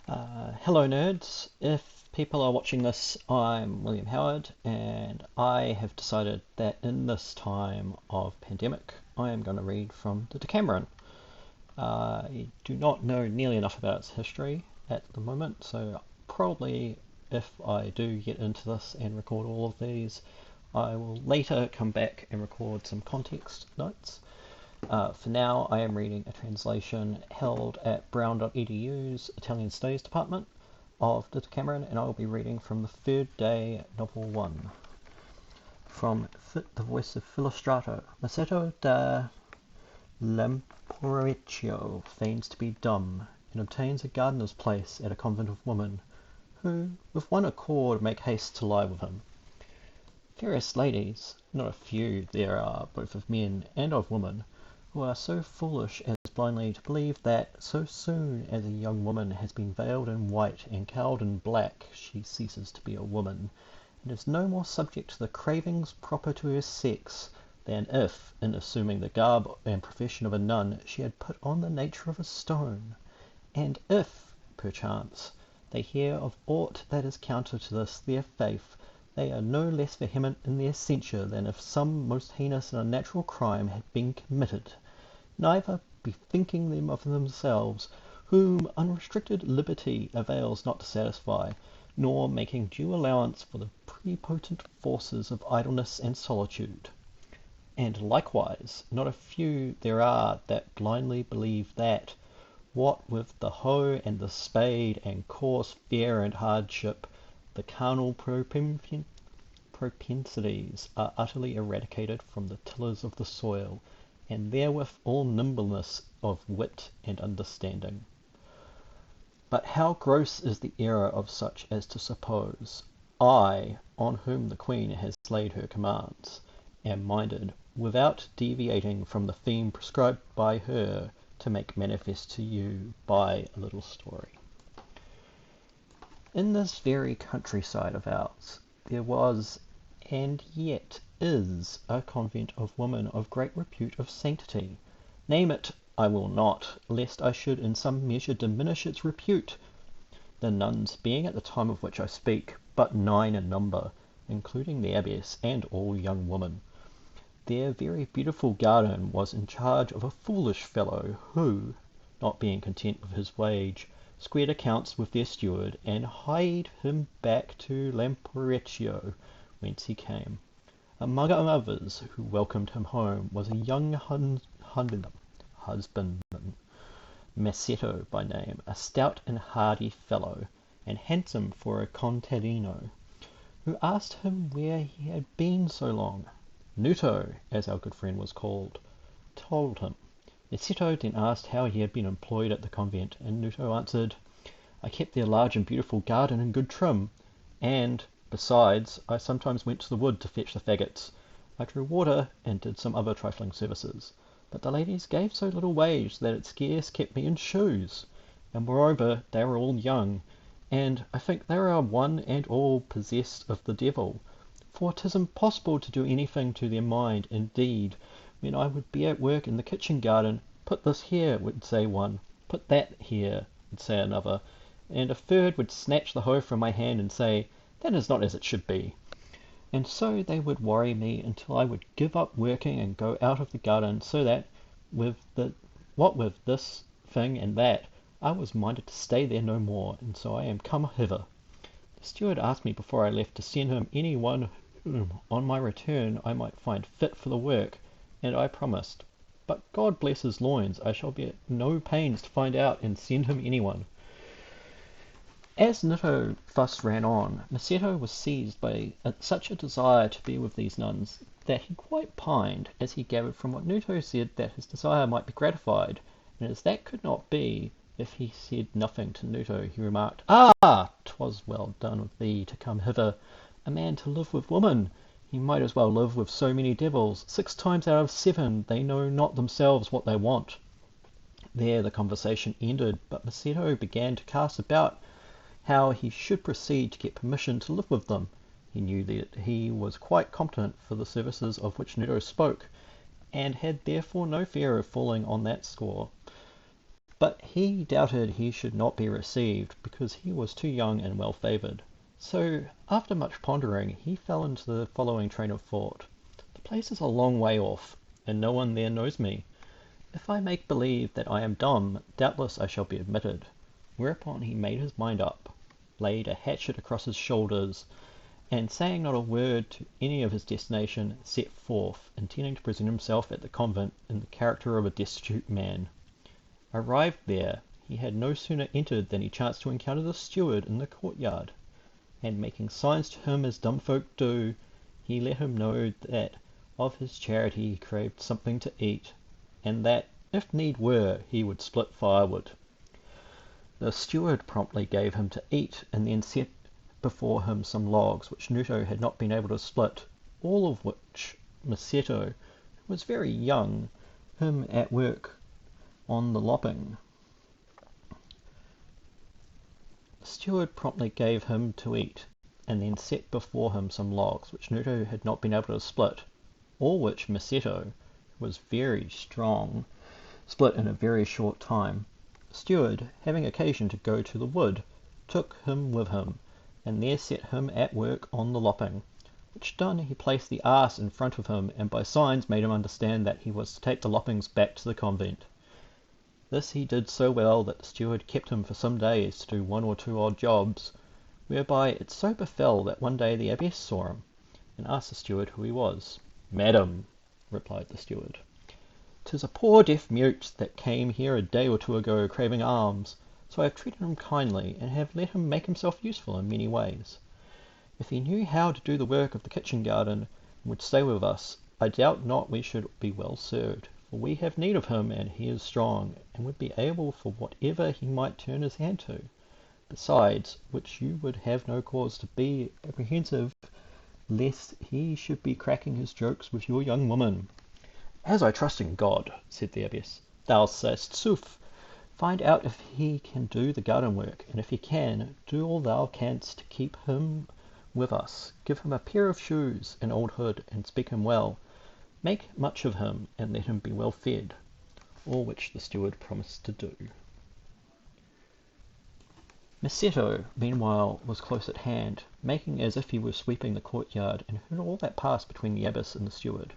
Hello nerds. If people are watching this, I'm William Howard, and I have decided that in this time of pandemic, I am going to read from the Decameron. I do not know nearly enough about its history at the moment, so probably if I do get into this and record all of these, I will later come back and record some context notes. For now, I am reading a translation held at Brown.edu's Italian Studies Department of the Decameron, and I will be reading from the third day, Novel 1. From The Voice of Philostrato. Masetto da Lamporecchio feigns to be dumb, and obtains a gardener's place at a convent of women, who, with one accord, make haste to lie with him. Various ladies, not a few there are, both of men and of women, who are so foolish as blindly to believe that so soon as a young woman has been veiled in white and cowled in black she ceases to be a woman, and is no more subject to the cravings proper to her sex than if, in assuming the garb and profession of a nun, she had put on the nature of a stone, and if, perchance, they hear of aught that is counter to this their faith, they are no less vehement in their censure than if some most heinous and unnatural crime had been committed, neither bethinking them of themselves, whom unrestricted liberty avails not to satisfy, nor making due allowance for the prepotent forces of idleness and solitude. And likewise, not a few there are that blindly believe that, what with the hoe and the spade and coarse fare and hardship, the carnal propensities are utterly eradicated from the tillers of the soil, and therewith all nimbleness of wit and understanding. But how gross is the error of such as to suppose, I, on whom the Queen has laid her commands, am minded, without deviating from the theme prescribed by her, to make manifest to you by a little story. In this very countryside of ours, there was, and yet is, a convent of women of great repute of sanctity. Name it I will not, lest I should in some measure diminish its repute, the nuns being at the time of which I speak but 9 in number, including the abbess and all young women. Their very beautiful garden was in charge of a foolish fellow, who, not being content with his wage, squared accounts with their steward, and hied him back to Lamporecchio, whence he came. Among others who welcomed him home was a young husbandman, Masetto by name, a stout and hardy fellow, and handsome for a contadino, who asked him where he had been so long. Nuto, as our good friend was called, told him. Masetto then asked how he had been employed at the convent, and Nuto answered, I kept their large and beautiful garden in good trim, and, besides, I sometimes went to the wood to fetch the faggots. I drew water, and did some other trifling services, but the ladies gave so little wage that it scarce kept me in shoes, and moreover they were all young, and I think they are one and all possessed of the devil, for 'tis impossible to do anything to their mind. Indeed, when I would be at work in the kitchen garden, put this here, would say one, put that here, would say another, and a third would snatch the hoe from my hand and say, that is not as it should be. And so they would worry me until I would give up working and go out of the garden, so that, what with this thing and that, I was minded to stay there no more, and so I am come hither. The steward asked me before I left to send him any one whom, on my return, I might find fit for the work, and I promised. But God bless his loins, I shall be at no pains to find out and send him any one. As Nuto thus ran on, Masetto was seized by such a desire to be with these nuns, that he quite pined, as he gathered from what Nuto said that his desire might be gratified, and as that could not be, if he said nothing to Nuto, he remarked, Ah! 'twas well done of thee to come hither, a man to live with women. He might as well live with so many devils. 6 times out of 7 they know not themselves what they want. There the conversation ended, but Masetto began to cast about how he should proceed to get permission to live with them. He knew that he was quite competent for the services of which Nuto spoke, and had therefore no fear of falling on that score. But he doubted he should not be received, because he was too young and well favoured. So, after much pondering, he fell into the following train of thought. The place is a long way off, and no one there knows me. If I make believe that I am dumb, doubtless I shall be admitted. Whereupon he made his mind up, laid a hatchet across his shoulders, and saying not a word to any of his destination, set forth, intending to present himself at the convent in the character of a destitute man. Arrived there, he had no sooner entered than he chanced to encounter the steward in the courtyard, and making signs to him as dumb folk do, he let him know that of his charity he craved something to eat, and that, if need were, he would split firewood. The steward promptly gave him to eat, and then set before him some logs which Nuto had not been able to split, all of which Masetto, who was very young, him at work on the lopping. The steward promptly gave him to eat, and then set before him some logs which Nuto had not been able to split, all which Masetto, who was very strong, split in a very short time. The steward, having occasion to go to the wood, took him with him, and there set him at work on the lopping, which done he placed the ass in front of him, and by signs made him understand that he was to take the loppings back to the convent. This he did so well that the steward kept him for some days to do one or two odd jobs, whereby it so befell that one day the abbess saw him, and asked the steward who he was. "Madam," replied the steward, "'tis a poor deaf mute that came here a day or two ago craving alms, so I have treated him kindly, and have let him make himself useful in many ways. If he knew how to do the work of the kitchen garden, and would stay with us, I doubt not we should be well served, for we have need of him, and he is strong, and would be able for whatever he might turn his hand to. Besides which you would have no cause to be apprehensive lest he should be cracking his jokes with your young woman." "As I trust in God," said the abbess, "thou sayest sooth. Find out if he can do the garden work, and if he can, do all thou canst to keep him with us. Give him a pair of shoes, an old hood, and speak him well. Make much of him, and let him be well fed." All which the steward promised to do. Masetto, meanwhile, was close at hand, making as if he were sweeping the courtyard, and heard all that passed between the abbess and the steward,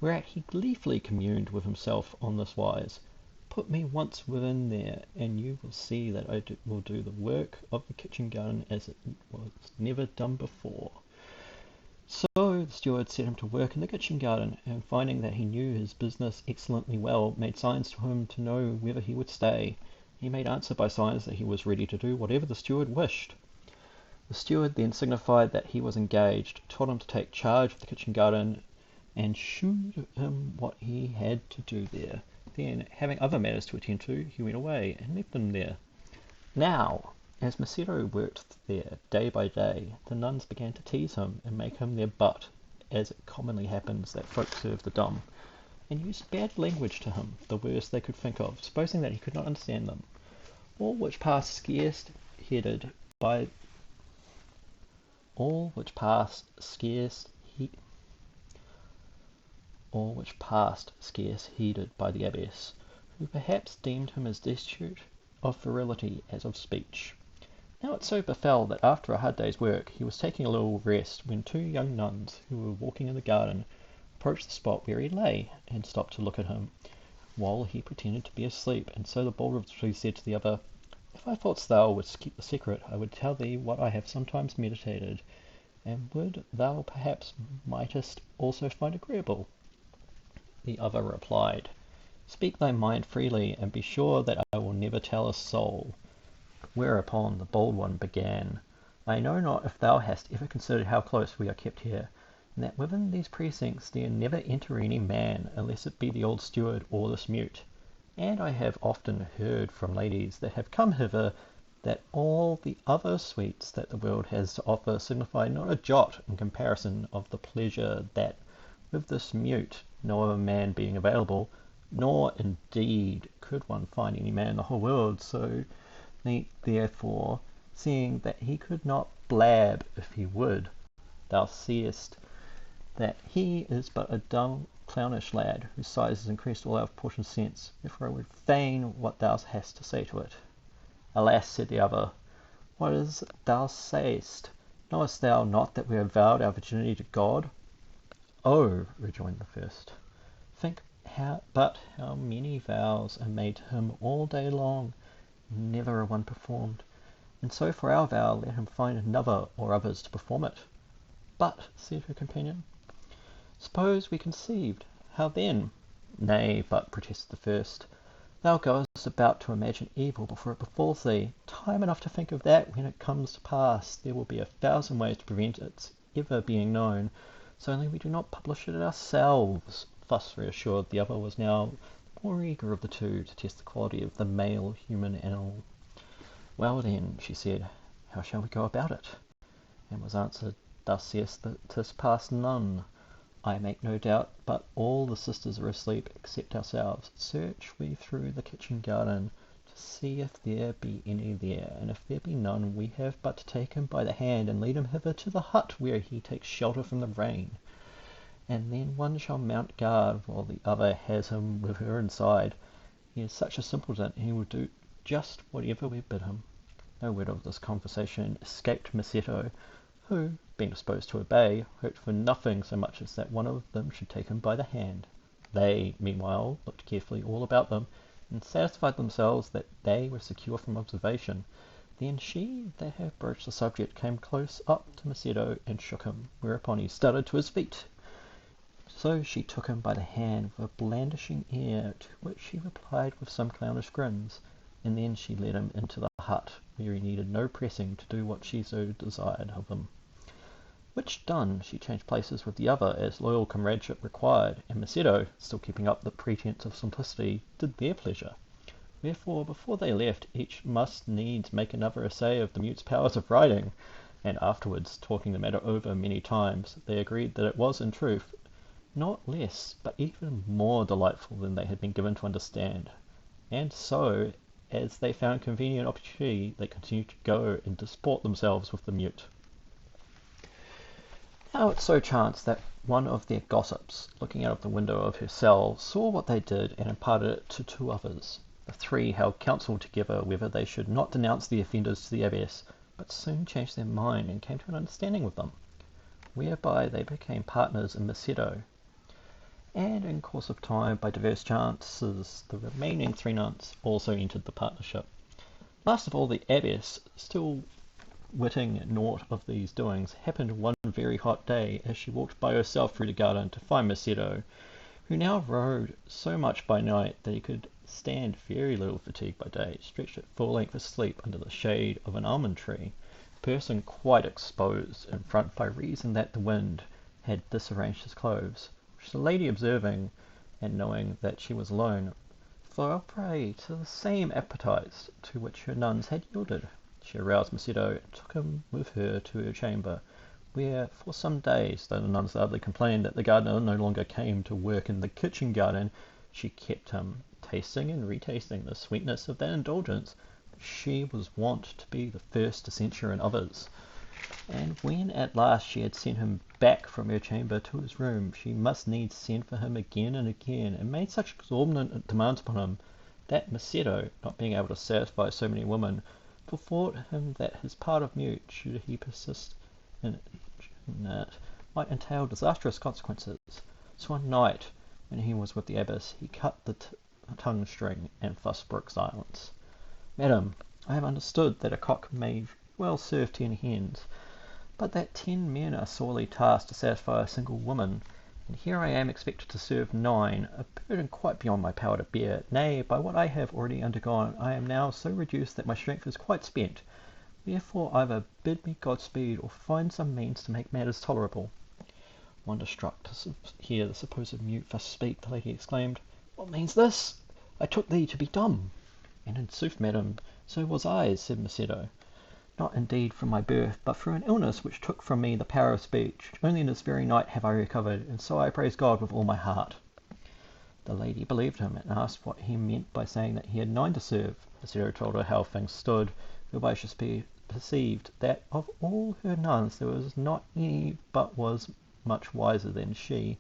whereat he gleefully communed with himself on this wise: "Put me once within there, and you will see that I will do the work of the kitchen garden as it was never done before." So the steward set him to work in the kitchen garden, and finding that he knew his business excellently well, made signs to him to know whether he would stay. He made answer by signs that he was ready to do whatever the steward wished. The steward then signified that he was engaged, told him to take charge of the kitchen garden, and shewed him what he had to do there. Then, having other matters to attend to, he went away, and left them there. Now, as Masetto worked there day by day, the nuns began to tease him, and make him their butt, as it commonly happens that folk serve the dumb, and used bad language to him, the worst they could think of, supposing that he could not understand them. All which passed scarce heeded by the abbess, who perhaps deemed him as destitute of virility as of speech. Now it so befell that after a hard day's work he was taking a little rest, when two young nuns, who were walking in the garden, approached the spot where he lay, and stopped to look at him, while he pretended to be asleep, and so the bolder said to the other, "If I thought thou wouldst keep the secret, I would tell thee what I have sometimes meditated, and would thou perhaps mightest also find agreeable." The other replied, "Speak thy mind freely, and be sure that I will never tell a soul." Whereupon the bold one began, "I know not if thou hast ever considered how close we are kept here, and that within these precincts there never enter any man, unless it be the old steward or this mute. And I have often heard from ladies that have come hither that all the other sweets that the world has to offer signify not a jot in comparison of the pleasure that with this mute, no other man being available, nor indeed could one find any man in the whole world so neat. Therefore, seeing that he could not blab if he would, thou seest that he is but a dull clownish lad, whose size has increased all our proportion since, therefore I would fain what thou hast to say to it. Alas, said the other, what is it thou sayest? Knowest thou not that we have vowed our virginity to God? Oh, rejoined the first, think how many vows are made to him all day long, never a one performed, and so for our vow let him find another or others to perform it. But, said her companion, suppose we conceived, how then? Nay, but, protested the first, thou goest about to imagine evil before it befalls thee. Time enough to think of that when it comes to pass. There will be 1,000 ways to prevent its ever being known, so only we do not publish it ourselves. Thus reassured, the other was now the more eager of the two to test the quality of the male human animal. Well then, she said, how shall we go about it? And was answered, thus seest that 'tis past none. I make no doubt but all the sisters are asleep except ourselves. Search we through the kitchen garden to see if there be any there, and if there be none, we have but to take him by the hand and lead him hither to the hut where he takes shelter from the rain. And then one shall mount guard while the other has him with her inside. He is such a simpleton, he will do just whatever we bid him. No word of this conversation escaped Masetto, who, being disposed to obey, hoped for nothing so much as that one of them should take him by the hand. They, meanwhile, looked carefully all about them, and satisfied themselves that they were secure from observation. Then she that had broached the subject came close up to Masetto and shook him, whereupon he started to his feet. So she took him by the hand with a blandishing air, to which he replied with some clownish grins, and then she led him into the hut, where he needed no pressing to do what she so desired of him. Which done, she changed places with the other as loyal comradeship required, and Masetto, still keeping up the pretence of simplicity, did their pleasure. Wherefore, before they left, each must needs make another essay of the mute's powers of riding, and afterwards, talking the matter over many times, they agreed that it was in truth not less, but even more delightful than they had been given to understand. And so, as they found convenient opportunity, they continued to go and disport themselves with the mute. Now it so chanced that one of their gossips, looking out of the window of her cell, saw what they did and imparted it to 2 others. The 3 held counsel together whether they should not denounce the offenders to the abbess, but soon changed their mind and came to an understanding with them, whereby they became partners in Masetto. And in course of time, by diverse chances, the remaining 3 nuns also entered the partnership. Last of all, the abbess, still witting naught of these doings, happened one very hot day, as she walked by herself through the garden, to find Masetto, who now rode so much by night that he could stand very little fatigue by day, stretched at full length asleep under the shade of an almond tree, person quite exposed in front by reason that the wind had disarranged his clothes, which the lady observing, and knowing that she was alone, fell a prey to the same appetites to which her nuns had yielded. She aroused Masetto and took him with her to her chamber, where for some days, though the nuns loudly complained that the gardener no longer came to work in the kitchen garden, she kept him, tasting and retasting the sweetness of that indulgence which she was wont to be the first to censure in others. And when at last she had sent him back from her chamber to his room, she must needs send for him again and again, and made such exorbitant demands upon him, that Masetto, not being able to satisfy so many women, bethought him that his part of mute, should he persist in it, might entail disastrous consequences. So one night, when he was with the abbess, he cut the tongue string, and thus broke silence. Madam, I have understood that a cock may well serve 10 hens, but that 10 men are sorely tasked to satisfy a single woman, and here I am expected to serve 9, a burden quite beyond my power to bear. Nay, by what I have already undergone, I am now so reduced that my strength is quite spent. Wherefore either bid me Godspeed, or find some means to make matters tolerable. Wonderstruck to hear the supposed mute thus speak, the lady exclaimed, What means this? I took thee to be dumb. And in sooth, madam, so was I, said Masetto. Not indeed from my birth, but through an illness which took from me the power of speech. Only in this very night have I recovered, and so I praise God with all my heart. The lady believed him, and asked what he meant by saying that he had 9 to serve. Masetto told her how things stood, whereby she perceived that of all her nuns there was not any but was much wiser than she,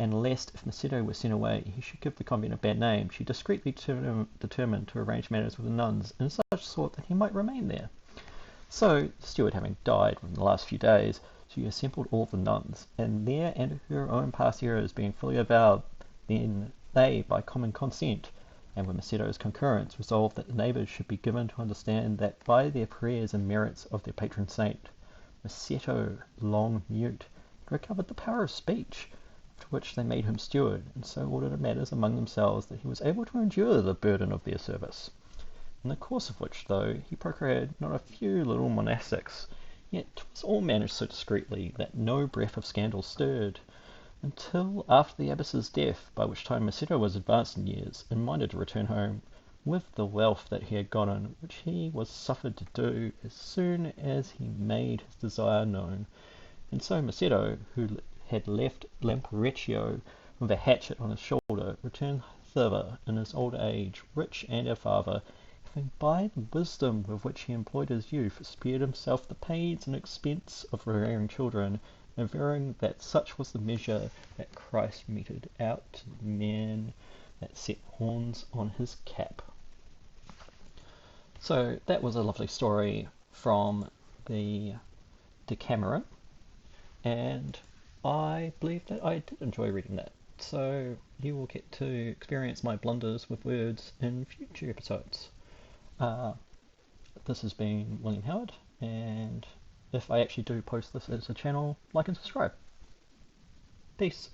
and lest if Macedo were sent away he should give the convent a bad name, she discreetly determined to arrange matters with the nuns in such sort that he might remain there. So, the steward having died within the last few days, she assembled all the nuns, and their and her own past errors being fully avowed, then they, by common consent, and with Macedo's concurrence, resolved that the neighbours should be given to understand that by their prayers and merits of their patron saint, Macedo, long mute, had recovered the power of speech, to which they made him steward, and so ordered matters among themselves that he was able to endure the burden of their service. In the course of which, though he procreated not a few little monastics, yet 'twas all managed so discreetly that no breath of scandal stirred, until after the abbess's death, by which time Macedo was advanced in years, and minded to return home, with the wealth that he had gotten, which he was suffered to do as soon as he made his desire known. And so Macedo, who had left Lamperecchio with a hatchet on his shoulder, returned thither in his old age, rich and a father, having by the wisdom with which he employed his youth spared himself the pains and expense of rearing children, averring that such was the measure that Christ meted out to the man that set horns on his cap. So that was a lovely story from the Decameron, and I believe that I did enjoy reading that. So you will get to experience my blunders with words in future episodes. This has been William Howard, and if I actually do post this as a channel, like and subscribe. Peace.